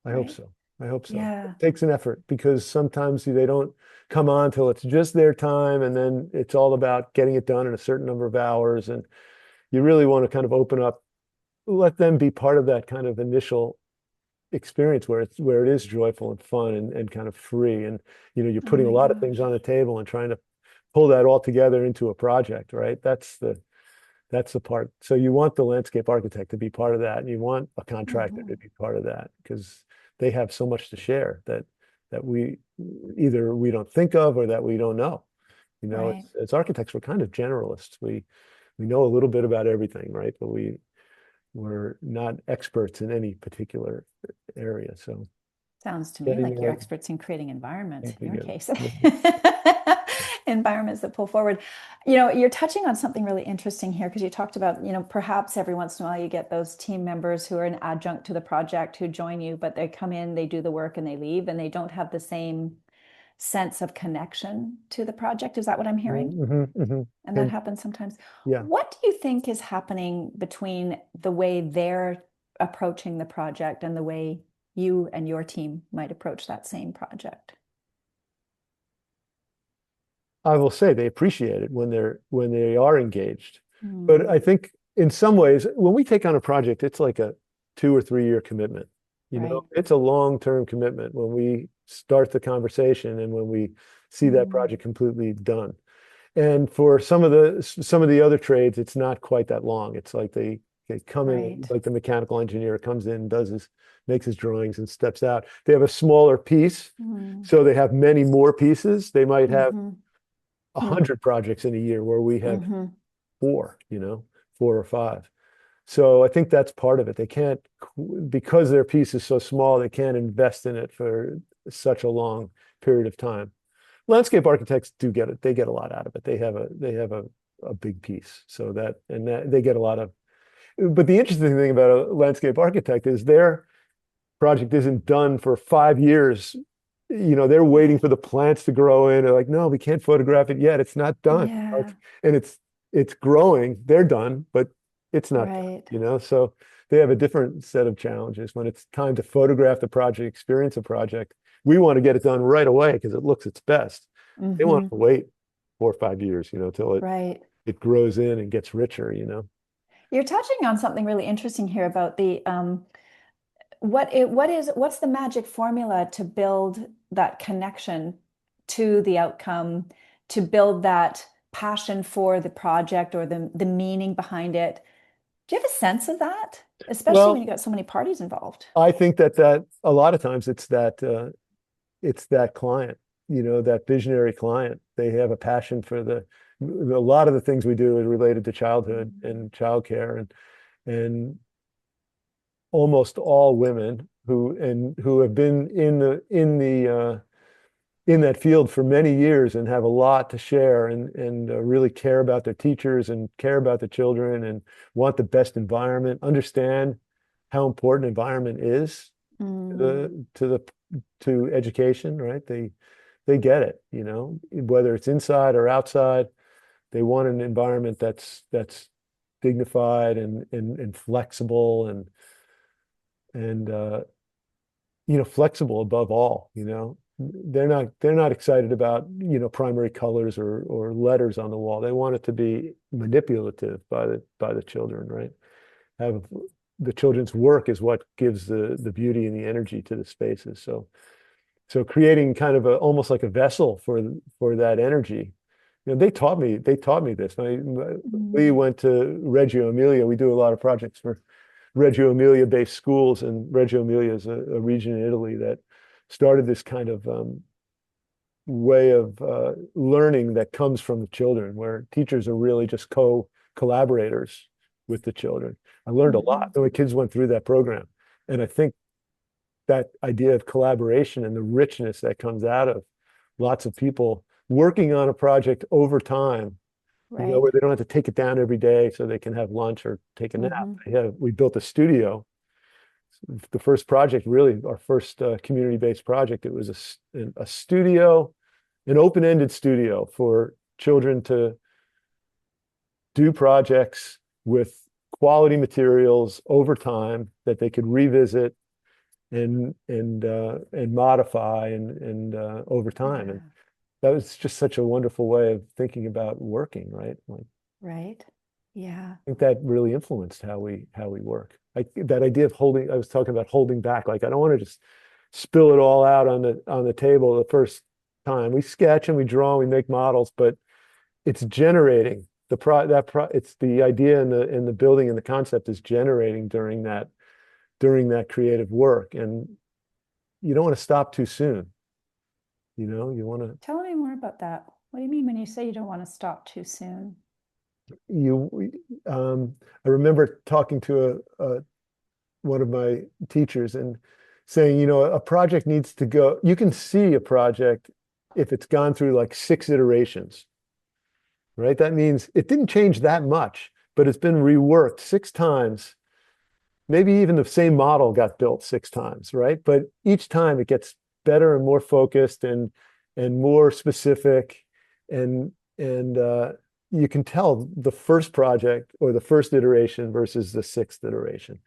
S1: I hope
S2: right?
S1: so. I hope so.
S2: Yeah.
S1: It takes an effort because sometimes they don't come on till it's just their time, and then it's all about getting it done in a certain number of hours. And you really want to kind of open up, let them be part of that kind of initial experience where it is joyful and fun and kind of free. And you're
S2: Oh
S1: putting a
S2: my
S1: lot of things
S2: gosh.
S1: on the table and trying to pull that all together into a project, right? That's the part. So you want the landscape architect to be part of that, and you want a contractor to
S2: Mhm.
S1: be part of that because they have so much to share that we either we don't think of or that we don't know.
S2: Right.
S1: As architects, we're kind of generalists. We know a little bit about everything, right? But we're not experts in any particular area. So
S2: Sounds to me
S1: getting
S2: like you're
S1: that
S2: experts in creating environments in your
S1: together.
S2: case.
S1: Yeah.
S2: Environments that pull forward. You're touching on something really interesting here because you talked about, perhaps every once in a while you get those team members who are an adjunct to the project who join you, but they come in, they do the work and they leave and they don't have the same sense of connection to the project. Is that what I'm hearing? And that
S1: And
S2: happens sometimes.
S1: yeah.
S2: What do you think is happening between the way they're approaching the project and the way you and your team might approach that same project?
S1: I will say they appreciate it when they are engaged. But
S2: Hmm.
S1: I think in some ways, when we take on a project, it's like a 2 or 3 year commitment.
S2: Right.
S1: It's a long-term commitment when we start the conversation and when we see that
S2: Mm,
S1: project completely done. And for some of the other trades, it's not quite that long. It's like they come in,
S2: right.
S1: like the mechanical engineer comes in, makes his drawings and steps out. They have a smaller piece,
S2: Mm,
S1: so they have many more pieces. They might have
S2: mm-hmm.
S1: a
S2: Hmm.
S1: hundred projects in a year where we have
S2: Mm-hmm.
S1: four, 4 or 5. So I think that's part of it. They can't, because their piece is so small, they can't invest in it for such a long period of time. Landscape architects do get it. They get a lot out of it. They have a big piece. So that they get a lot of, but the interesting thing about a landscape architect is their project isn't done for 5 years. They're waiting for the plants to grow in. They're like, no, we can't photograph it yet. It's not done.
S2: Yeah.
S1: And it's growing. They're done, but it's not done,
S2: Right.
S1: So they have a different set of challenges when it's time to photograph the project, experience a project. We want to get it done right away because it looks its best. They want
S2: Mm-hmm.
S1: to wait 4 or 5 years, till
S2: Right.
S1: it grows in and gets richer,
S2: You're touching on something really interesting here about the what's the magic formula to build that connection to the outcome, to build that passion for the project or the meaning behind it? Do you have a sense of that? Especially when
S1: Well,
S2: you got so many parties involved.
S1: I think that a lot of times it's that client, that visionary client. They have a passion for a lot of the things we do is related to childhood
S2: Mm.
S1: and childcare and almost all women who have been in that field for many years and have a lot to share and really care about their teachers and care about the children and want the best environment, understand how important environment is to
S2: Mm,
S1: to education, right? They get it, whether it's inside or outside. They want an environment that's dignified and flexible and flexible above all. They're not excited about primary colors or letters on the wall. They want it to be manipulative by the children, right? Have the children's work is what gives the beauty and the energy to the spaces. So creating kind of almost like a vessel for that energy. They taught me this. We
S2: mm,
S1: went to Reggio Emilia. We do a lot of projects for Reggio Emilia based schools, and Reggio Emilia is a region in Italy that started this kind of way of learning that comes from the children, where teachers are really just collaborators with the children. I learned a lot.
S2: mhm.
S1: The kids went through that program, and I think that idea of collaboration and the richness that comes out of lots of people working on a project over time,
S2: Right.
S1: where they don't have to take it down every day so they can have lunch or take a nap.
S2: Hmm.
S1: We built a studio the first project, really our first community-based project. It was a studio, an open-ended studio for children to do projects with quality materials over time that they could revisit and modify and over time. And that was just such a wonderful way of thinking about working, right? Like,
S2: Right. Yeah.
S1: I think that really influenced how we work. That idea of holding, I was talking about holding back. Like, I don't want to just spill it all out on the table the first time. We sketch and we draw and we make models, but it's generating it's the idea in the building and the concept is generating during that creative work. And you don't want to stop too soon. You know, you want to
S2: Tell me more about that. What do you mean when you say you don't want to stop too soon?
S1: I remember talking to one of my teachers and saying, you know, a project needs to go, you can see a project if it's gone through like 6 iterations, right? That means it didn't change that much, but it's been reworked 6 times. Maybe even the same model got built 6 times, right? But each time it gets better and more focused and more specific, and you can tell the first project or the first iteration versus the 6th iteration.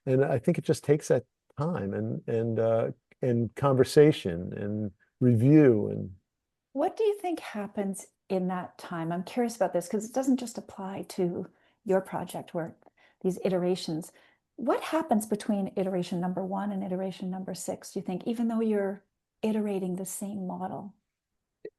S1: And I think it just takes that time and conversation and review. And
S2: What do you think happens in that time? I'm curious about this because it doesn't just apply to your project work, these iterations. What happens between iteration number 1 and iteration number 6, do you think, even though you're iterating the same model?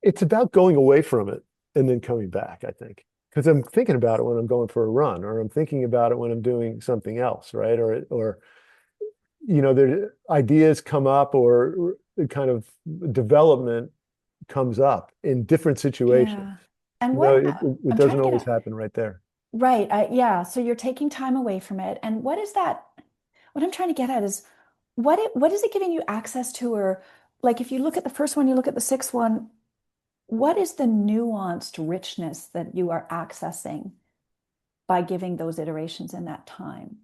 S1: it's about going away from it and then coming back, I think. Because I'm thinking about it when I'm going for a run, or I'm thinking about it when I'm doing something else, right? Or you know, the ideas come up, or kind of development comes up in different situations.
S2: Yeah. And
S1: You know,
S2: what
S1: it
S2: I'm trying
S1: doesn't
S2: to get
S1: always
S2: at,
S1: happen right there.
S2: right. Yeah. So you're taking time away from it. And what is that? What I'm trying to get at is what is it giving you access to? Or like if you look at the first one, you look at the sixth one, what is the nuanced richness that you are accessing by giving those iterations in that time?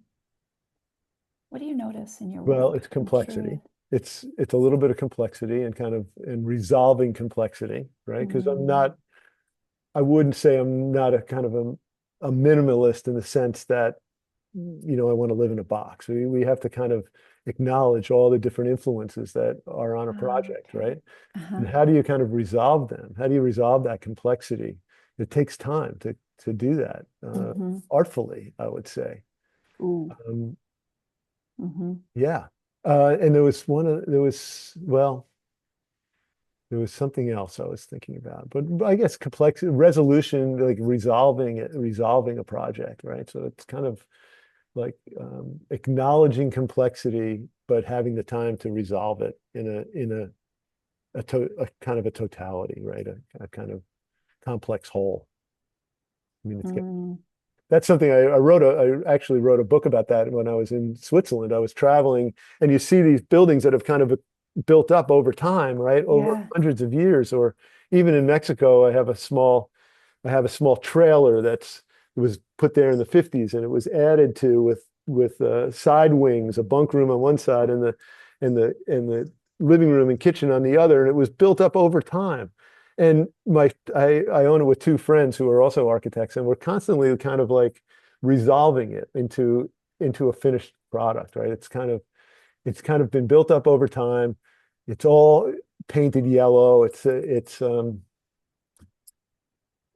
S2: What do you notice in your
S1: Well,
S2: work?
S1: it's
S2: I'm curious.
S1: complexity. It's a little bit of complexity and kind of and resolving complexity, right? Because
S2: Mm,
S1: I wouldn't say I'm not a kind of a minimalist in the sense that, you know, I want to live in a box. We have to kind of acknowledge all the different influences that are on a project,
S2: okay.
S1: right?
S2: Uh-huh.
S1: And how do you kind of resolve them? How do you resolve that complexity? It takes time to do that
S2: Mm-hmm.
S1: artfully, I would say.
S2: Ooh.
S1: Um,
S2: Mm-hmm.
S1: yeah. And well, there was something else I was thinking about, but I guess complexity, resolution, like resolving a project, right? So it's kind of like acknowledging complexity, but having the time to resolve it in a kind of a totality, right? A kind of complex whole. I mean,
S2: Mm,
S1: that's something I actually wrote a book about that when I was in Switzerland. I was traveling, and you see these buildings that have kind of built up over time, right? Over
S2: yeah.
S1: hundreds of years. Or even in Mexico, I have a small trailer it was put there in the 50s, and it was added to with side wings, a bunk room on one side and the living room and kitchen on the other, and it was built up over time. And I own it with 2 friends who are also architects, and we're constantly kind of like resolving it into a finished product, right? It's kind of been built up over time. It's all painted yellow. It's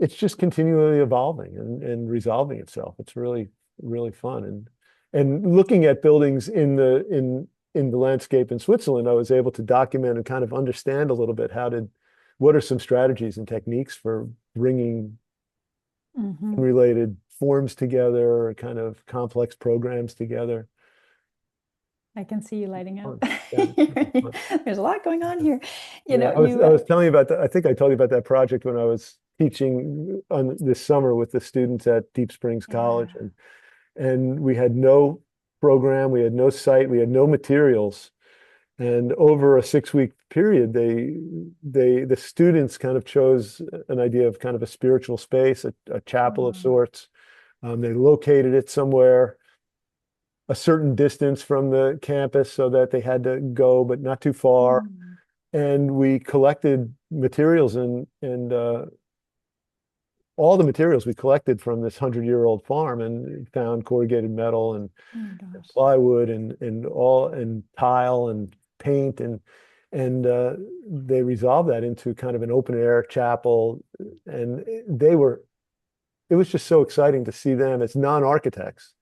S1: just continually evolving and resolving itself. It's really, really fun. And looking at buildings in the landscape in Switzerland, I was able to document and kind of understand a little bit what are some strategies and techniques for bringing
S2: Mm-hmm.
S1: related forms together, kind of complex programs together.
S2: I can see you lighting up.
S1: Fun. Yeah, fun.
S2: There's a lot going on here. You
S1: Yeah,
S2: know,
S1: I was telling you about that. I think I told you about that project when I was teaching on this summer with the students at Deep Springs College,
S2: yeah.
S1: and we had no program, we had no site, we had no materials. And over a 6-week period, the students kind of chose an idea of kind of a spiritual space, a chapel of
S2: Mm,
S1: sorts. They located it somewhere a certain distance from the campus so that they had to go, but not too far.
S2: Mm.
S1: And we collected materials and all the materials we collected from this 100-year-old farm and found corrugated metal and
S2: Oh my gosh.
S1: plywood and tile and paint and they resolved that into kind of an open air chapel. And it was just so exciting to see them as non-architects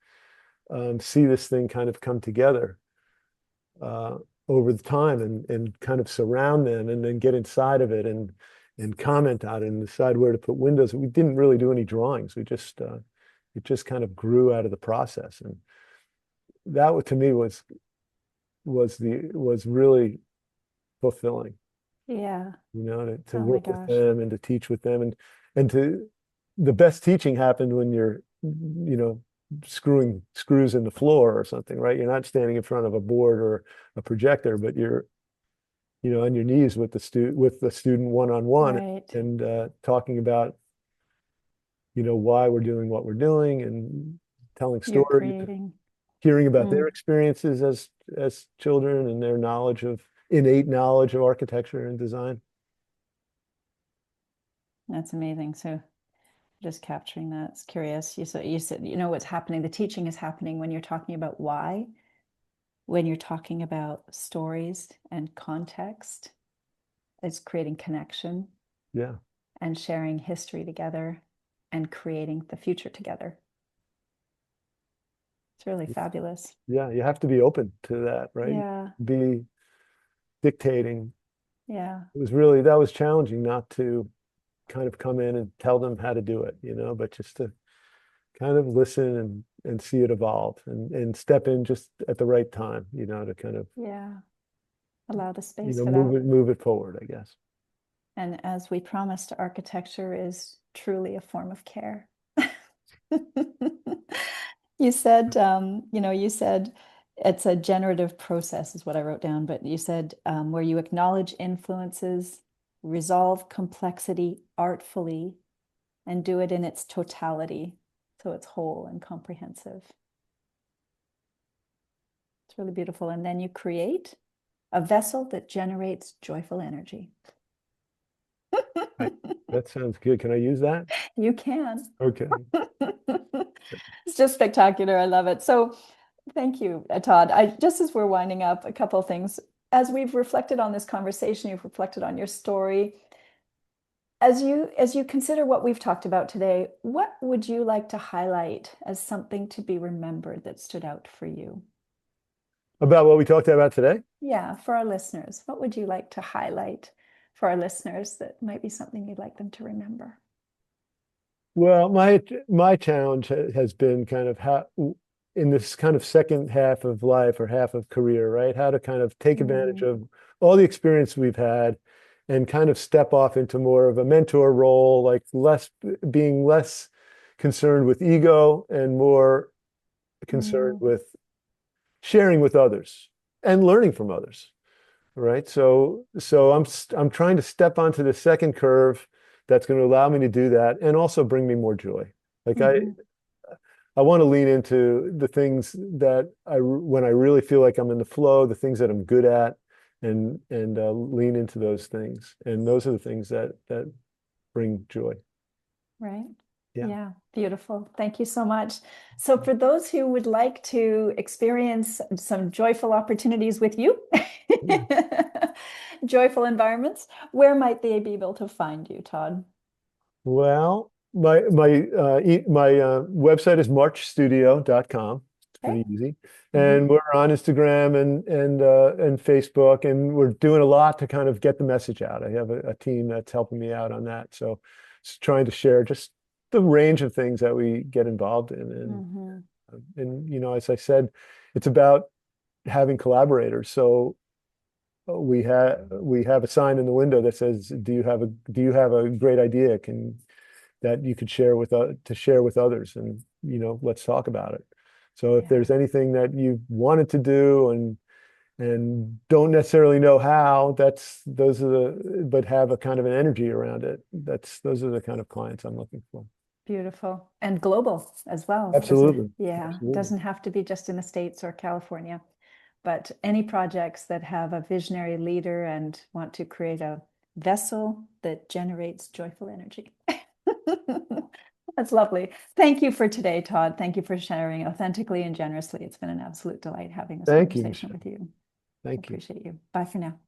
S1: see this thing kind of come together uh, over the time and kind of surround them and then get inside of it and comment on it and decide where to put windows. We didn't really do any drawings. It just kind of grew out of the process. And that to me was really fulfilling,
S2: Yeah.
S1: to
S2: Oh my
S1: work with
S2: gosh.
S1: them and to teach with them and the best teaching happened when you're, screwing screws in the floor or something, right? You're not standing in front of a board or a projector, but you're, on your knees with the student one-on-one
S2: Right.
S1: and talking about, why we're doing what we're doing and telling
S2: You're
S1: stories,
S2: creating.
S1: hearing about their
S2: Mm,
S1: experiences as children and their innate knowledge of architecture and design.
S2: that's amazing. So just capturing that. It's curious. You said, what's happening. The teaching is happening when you're talking about why, when you're talking about stories and context. It's creating connection
S1: Yeah.
S2: and sharing history together and creating the future together. It's really fabulous.
S1: Yeah. You have to be open to that, right?
S2: Yeah.
S1: Be dictating.
S2: Yeah.
S1: That was challenging not to kind of come in and tell them how to do it, but just to kind of listen and see it evolve and step in just at the right time, to kind of,
S2: Yeah. Allow the space for that.
S1: move it forward, I guess.
S2: And as we promised, architecture is truly a form of care. You said it's a generative process, is what I wrote down, but you said where you acknowledge influences, resolve complexity artfully, and do it in its totality. So it's whole and comprehensive. It's really beautiful. And then you create a vessel that generates joyful energy.
S1: Right. That sounds good. Can I use that?
S2: You can.
S1: Okay.
S2: It's just spectacular. I love it. So thank you, Todd. Just as we're winding up, a couple of things. As we've reflected on this conversation, you've reflected on your story. As you consider what we've talked about today, what would you like to highlight as something to be remembered that stood out for you?
S1: About what we talked about today?
S2: Yeah, for our listeners, what would you like to highlight for our listeners that might be something you'd like them to remember?
S1: Well, my challenge has been kind of how in this kind of second half of life or half of career, right? How to kind of take advantage
S2: Mm,
S1: of all the experience we've had and kind of step off into more of a mentor role, like being less concerned with ego and more concerned
S2: mm,
S1: with sharing with others and learning from others, right? So I'm trying to step onto the second curve that's going to allow me to do that and also bring me more joy. Like
S2: mhm.
S1: I want to lean into the things that when I really feel like I'm in the flow, the things that I'm good at, and lean into those things. And those are the things that bring joy.
S2: Right.
S1: Yeah.
S2: Yeah, beautiful. Thank you so much. So, for those who would like to experience some joyful opportunities with you,
S1: Yeah.
S2: joyful environments, where might they be able to find you, Todd?
S1: Well, my website is marchstudio.com. It's
S2: Okay.
S1: pretty easy.
S2: Hmm.
S1: And we're on Instagram and Facebook, and we're doing a lot to kind of get the message out. I have a team that's helping me out on that. So it's trying to share just the range of things that we get involved in.
S2: Hmm.
S1: And as I said, it's about having collaborators. So we have a sign in the window that says, "Do you have a great idea? That you could share with others, and let's talk about it." So if
S2: Yeah.
S1: there's anything that you wanted to do and don't necessarily know how, but have a kind of an energy around it. Those are the kind of clients I'm looking for.
S2: Beautiful. And global as well.
S1: Absolutely.
S2: Yeah,
S1: Absolutely.
S2: doesn't have to be just in the States or California, but any projects that have a visionary leader and want to create a vessel that generates joyful energy. That's lovely. Thank you for today, Todd. Thank you for sharing authentically and generously. It's been an absolute delight having this
S1: Thank you,
S2: conversation with
S1: Michelle.
S2: you. I
S1: Thank you.
S2: appreciate you. Bye for now.